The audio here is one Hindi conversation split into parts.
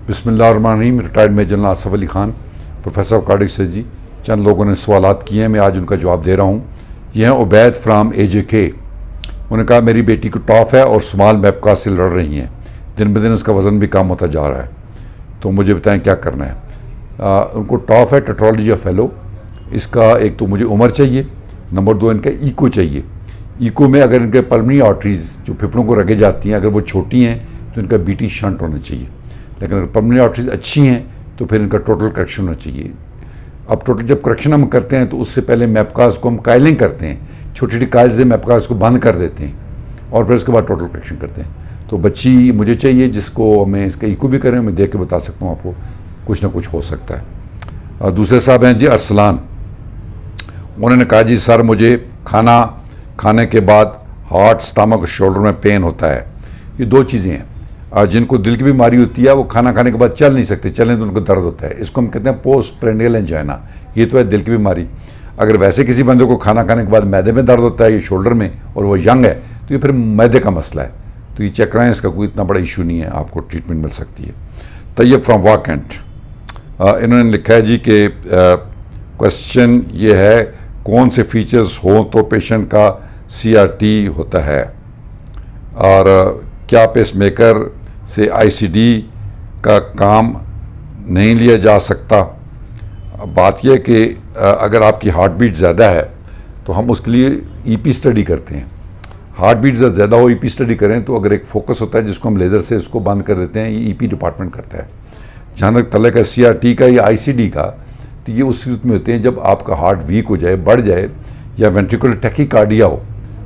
बिस्मिल्लाहिर्रहमानिर्रहीम। Retired major general Asif Ali Khan, professor of cardiac surgery. चंद लोगों ने सवालात किए हैं, मैं आज उनका जवाब दे रहा हूँ। ये हैं उबैद फ्राम AJK। उन्होंने कहा मेरी बेटी को टॉफ है और स्मॉल मैपका से लड़ रही हैं, दिन ब दिन उसका वज़न भी कम होता जा रहा है, तो मुझे बताएं क्या करना है। उनको टॉफ है, टेट्रोलॉजी ऑफ फेलो। इसका एक तो मुझे उम्र चाहिए, नंबर 2 इनका ईको चाहिए। ईको में अगर इनके पल्मोनरी आर्टरीज जो फेफड़ों को रगे जाती हैं अगर वो छोटी हैं तो इनका BT शंट होना चाहिए, लेकिन अगर पल्मोनरी आर्टरीज अच्छी हैं तो फिर इनका टोटल करेक्शन होना चाहिए। अब टोटल जब करेक्शन हम करते हैं तो उससे पहले मैपकाज को हम कायलिंग करते हैं, छोटी छोटी कायल से मैपकाज को बंद कर देते हैं और फिर उसके बाद टोटल करेक्शन करते हैं। तो बच्ची मुझे चाहिए जिसको मैं इसका ईको भी करें, मैं देख के बता सकता हूँ आपको, कुछ ना कुछ हो सकता है। और दूसरे साहब हैं जी अरसलान। उन्होंने कहा जी सर मुझे खाना खाने के बाद हार्ट, स्टमक, शोल्डर में पेन होता है। ये दो चीज़ें हैं। जिनको दिल की बीमारी होती है वो खाना खाने के बाद चल नहीं सकते, चलें तो उनको दर्द होता है, इसको हम कहते हैं पोस्ट प्रेंडियल एंजाइना। ये तो है दिल की बीमारी। अगर वैसे किसी बंदे को खाना खाने के बाद मैदे में दर्द होता है या शोल्डर में और वो यंग है तो ये फिर मैदे का मसला है, तो ये चेक कराएं, इसका कोई इतना बड़ा इशू नहीं है, आपको ट्रीटमेंट मिल सकती है। तैयब फ्राम वाकंट, इन्होंने लिखा है जी कि क्वेश्चन ये है कौन से फीचर्स हो तो पेशेंट का CRT होता है, और क्या पेसमेकर से ICD का काम नहीं लिया जा सकता। बात यह कि अगर आपकी हार्ट बीट ज़्यादा है तो हम उसके लिए EP स्टडी करते हैं। हार्ट बीट ज़्यादा हो, EP स्टडी करें तो अगर एक फोकस होता है जिसको हम लेज़र से इसको बंद कर देते हैं, ये EP डिपार्टमेंट करता है। जहाँ तक तल्ले का CRT का या ICD का, तो ये उस सूरत में होते हैं जब आपका हार्ट वीक हो जाए, बढ़ जाए, या वेंट्रिकुलर टैकीकार्डिया हो,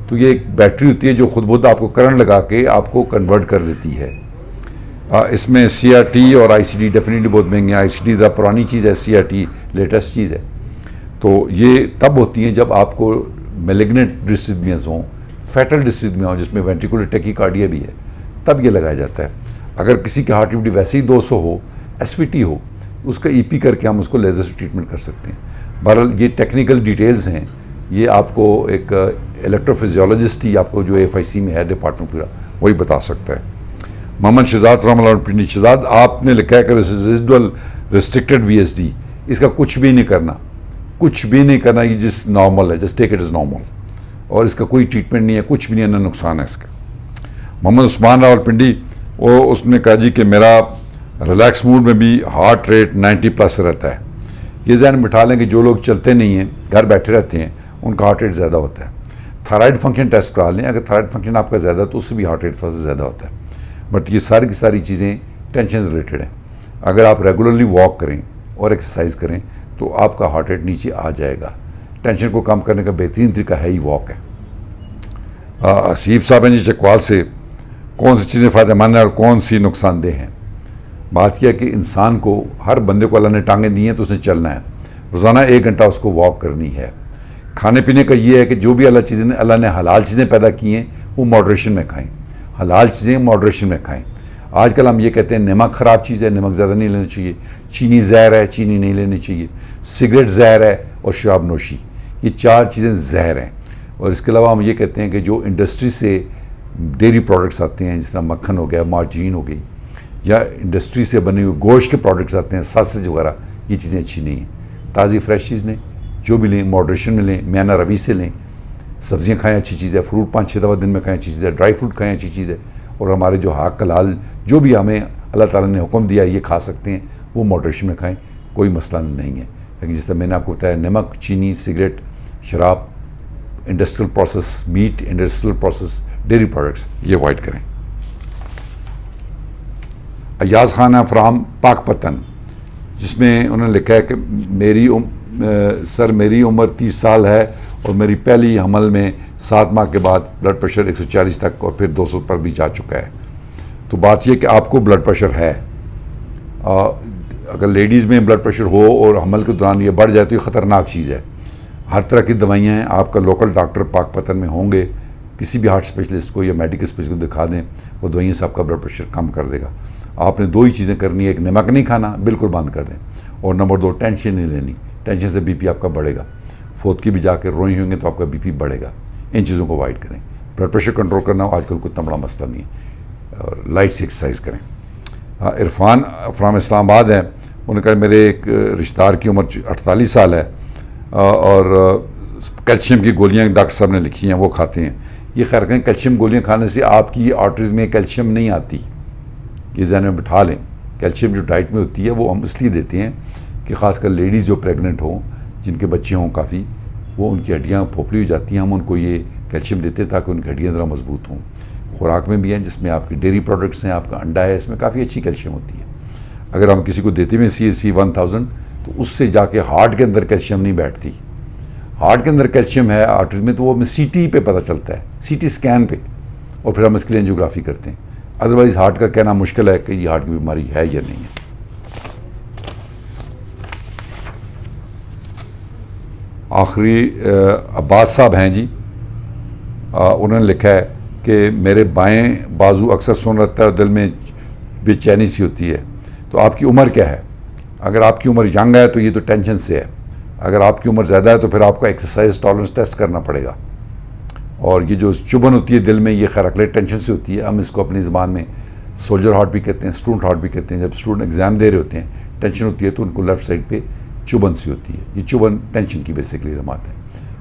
तो ये एक बैटरी होती है जो खुद बहुत आपको करंट लगा के आपको कन्वर्ट कर देती है। इसमें CRT और ICD डेफिनेटली बहुत महंगे हैं। ICD ज़रा पुरानी चीज़ है, CRT लेटेस्ट चीज़ है। तो ये तब होती हैं जब आपको मेलिग्नेंट डिस्थिमियाज हों, फैटल डिस्थिमिया हो जिसमें वेंट्रिकुलर टैकीकार्डिया भी है, तब ये लगाया जाता है। अगर किसी की हार्ट बीट वैसे ही 200 हो, SVT हो, उसका EP करके हम उसको लेज़र से ट्रीटमेंट कर सकते हैं। बहरहाल ये टेक्निकल डिटेल्स हैं, ये आपको एक इलेक्ट्रोफिजियोलॉजिस्ट ही आपको जो FIC में है डिपार्टमेंट पूरा वही बता सकता है। मोहम्मद शहजाद फ्राम शहजाद, आपने लिखा है कि रेजिडुअल रिस्ट्रिक्टेड VSD, इसका कुछ भी नहीं करना, कुछ भी नहीं करना, ये जिस नॉर्मल है, just take it is normal, और इसका कोई ट्रीटमेंट नहीं है, कुछ भी नहीं है, ना नुकसान है इसका। मोहम्मद उस्मान रावलपिंडी, वो उसने कहा जी कि मेरा रिलैक्स मूड में भी हार्ट रेट 90+ रहता है। ये ज़हन में बिठा लें कि जो लोग चलते नहीं हैं, घर बैठे रहते हैं, उनका हार्ट रेट ज़्यादा होता है। थायराइड फंक्शन टेस्ट करा लें, अगर थायराइड फंक्शन आपका ज़्यादा है तो उससे भी हार्ट रेट थोड़ा सा ज़्यादा होता है। बट ये सारी की सारी चीज़ें टेंशन रिलेटेड हैं। अगर आप रेगुलरली वॉक करें और एक्सरसाइज करें तो आपका हार्ट रेट नीचे आ जाएगा। टेंशन को कम करने का बेहतरीन तरीका है ही वॉक है। असीब साहब हैं जी चकवाल से, कौन सी चीज़ें फ़ायदेमंद हैं और कौन सी नुकसानदेह हैं। बात यह है कि इंसान को, हर बंदे को अल्लाह ने टांगें दी हैं तो उसने चलना है, रोज़ाना 1 घंटा उसको वॉक करनी है। खाने पीने का ये है कि जो भी अल्लाह ने हलाल चीज़ें पैदा की हैं वो मॉडरेशन में खाएं, हलाल चीज़ें मॉडरेशन में खाएं। आजकल हम ये कहते हैं नमक ख़राब चीज़ है, नमक ज़्यादा नहीं लेना चाहिए, चीनी ज़हर है, चीनी नहीं लेनी चाहिए, सिगरेट ज़हर है, और शराब नोशी, ये 4 चीज़ें ज़हर हैं। और इसके अलावा हम ये कहते हैं कि जो इंडस्ट्री से डेयरी प्रोडक्ट्स आते हैं, जिस तरह मक्खन हो गया, मार्जीन हो गई, या इंडस्ट्री से बने हुए गोश्त के प्रोडक्ट्स आते हैं, सासेज वगैरह, ये चीज़ें अच्छी नहीं हैं। ताज़ी फ्रेश चीज़ लें, जो भी लें मॉडरेशन में लें, म्याना रवि से लें। सब्जियां खाएं, अच्छी चीज़ है। फ्रूट 5-6 दफ़ा दिन में खाएं, अच्छी चीज़ है। ड्राई फ्रूट खाएं, अच्छी चीज़ है। और हमारे जो हाक हलाल जो भी हमें अल्लाह ताला ने हुक्म दिया ये खा सकते हैं, वो मॉडरेशन में खाएं, कोई मसला नहीं है। लेकिन जिस तरह मैंने आपको बताया, नमक, चीनी, सिगरेट, शराब, industrial process meet, industrial process dairy products, ये अवॉइड करें। अयाज खान है फ्राम पाकपतन, जिसमें उन्होंने लिखा है कि सर मेरी उम्र 30 साल है और मेरी पहली हमल में 7 माह के बाद ब्लड प्रेशर 140 तक और फिर 200 पर भी जा चुका है। तो बात यह कि आपको ब्लड प्रेशर है। अगर लेडीज़ में ब्लड प्रेशर हो और हमल के दौरान ये बढ़ जाए तो ये ख़तरनाक चीज़ है। हर तरह की दवाइयाँ हैं, आपका लोकल डॉक्टर पाकपतन में होंगे, किसी भी हार्ट स्पेशलिस्ट को या मेडिकल स्पेशलिस्ट को दिखा दें, वो दवाइयों से आपका ब्लड प्रेशर कम कर देगा। आपने 2 ही चीज़ें करनी है, एक नमक नहीं खाना, बिल्कुल बंद कर दें, और नंबर 2 टेंशन नहीं लेनी, टेंशन से BP आपका बढ़ेगा। फोत की भी जाकर रोई होंगे तो आपका BP बढ़ेगा। इन चीज़ों को अवॉइड करें। ब्लड प्रेशर कंट्रोल करना आजकल को इतना बड़ा मसला नहीं है, और लाइट से एक्सरसाइज करें। इरफान फ्राम इस्लामाबाद हैं, उन्होंने कहा मेरे एक रिश्तेदार की उम्र 48 साल है और कैल्शियम की गोलियां डॉक्टर साहब ने लिखी हैं, वो खाते हैं। ये खैर कहें कैल्शियम गोलियां खाने से आपकी आर्टरीज में कैल्शियम नहीं आती, ये ज़हन में बिठा लें। कैल्शियम जो डाइट में होती है वो हम इसलिए देते हैं कि ख़ासकर लेडीज़ जो प्रेग्नेंट हों, जिनके बच्चे हों काफ़ी, वो उनकी हड्डियाँ खोखली हो जाती हैं, हम उनको ये कैल्शियम देते हैं ताकि उनकी हड्डियाँ ज़रा मजबूत हों। खुराक में भी हैं जिसमें आपकी डेयरी प्रोडक्ट्स हैं, आपका अंडा है, इसमें काफ़ी अच्छी कैल्शियम होती है। अगर हम किसी को देते हैं CAC 1000 तो उससे जाके हार्ट के अंदर कैल्शियम नहीं बैठती। हार्ट के अंदर कैल्शियम है आर्टरीज में, तो वो हमें CT पे पता चलता है, CT स्कैन पे, और फिर हम इसके लिए एंजियोग्राफी करते हैं। अदरवाइज़ हार्ट का कहना मुश्किल है कि ये हार्ट की बीमारी है या नहीं है। आखिरी अब्बास साहब हैं जी, उन्होंने लिखा है कि मेरे बाएं बाजू अक्सर सुन रहता है और दिल में बेचैनी सी होती है, तो आपकी उम्र क्या है? अगर आपकी उम्र यंग है तो ये तो टेंशन से है, अगर आपकी उम्र ज़्यादा है तो फिर आपको एक्सरसाइज टॉलरेंस टेस्ट करना पड़ेगा। और ये जो चुभन होती है दिल में, ये खैर अगले टेंशन से होती है। हम इसको अपनी ज़बान में सोल्जर हार्ट भी कहते हैं, स्टूडेंट हार्ट भी कहते हैं। जब स्टूडेंट एग्ज़ाम दे रहे होते हैं, टेंशन होती है तो उनको लेफ्ट साइड पे चुभन सी होती है। ये चुभन टेंशन की बेसिकली रमात है।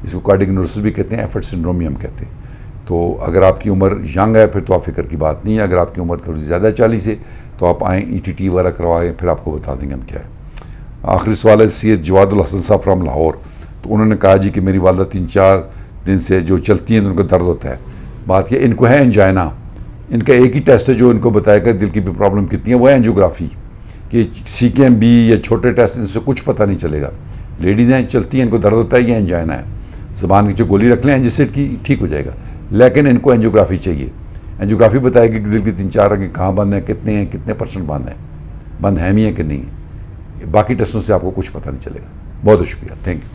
इसको कार्डियक न्यूरोसिस भी कहते हैं, एफर्ट सिंड्रोम भी हम कहते हैं। तो अगर आपकी उम्र यंग है फिर तो आप फिक्र की बात नहीं है। अगर आपकी उम्र थोड़ी ज़्यादा 40 है तो आप आएँ, ETT वगैरह करवाएँ, फिर आपको बता देंगे हम क्या है। आखिरी सवाल है सैयद जवादुल हसन साहब फ्राम लाहौर, तो उन्होंने कहा जी कि मेरी वालदा 3-4 दिन से जो चलती हैं तो उनको दर्द होता है। बात यह, इनको है एंजाइना, इनका एक ही टेस्ट है जो इनको बताएगा दिल की भी प्रॉब्लम कितनी है, वो है एंजियोग्राफी। कि CKMB या छोटे टेस्ट, इनसे कुछ पता नहीं चलेगा। लेडीज़ हैं, चलती हैं, इनको दर्द होता है, ये एंजाइना है, ज़बान की जो गोली रख लें एंजिसिड की, ठीक हो जाएगा। लेकिन इनको एंजियोग्राफी चाहिए। एंजियोग्राफी बताएगी कि दिल की 3-4 रंग कहाँ बंद हैं, कितने हैं, कितने % बंद हैं, बंद है भी हैं कि नहीं है। बाकी टेस्टों से आपको कुछ पता नहीं चलेगा। बहुत शुक्रिया, थैंक यू।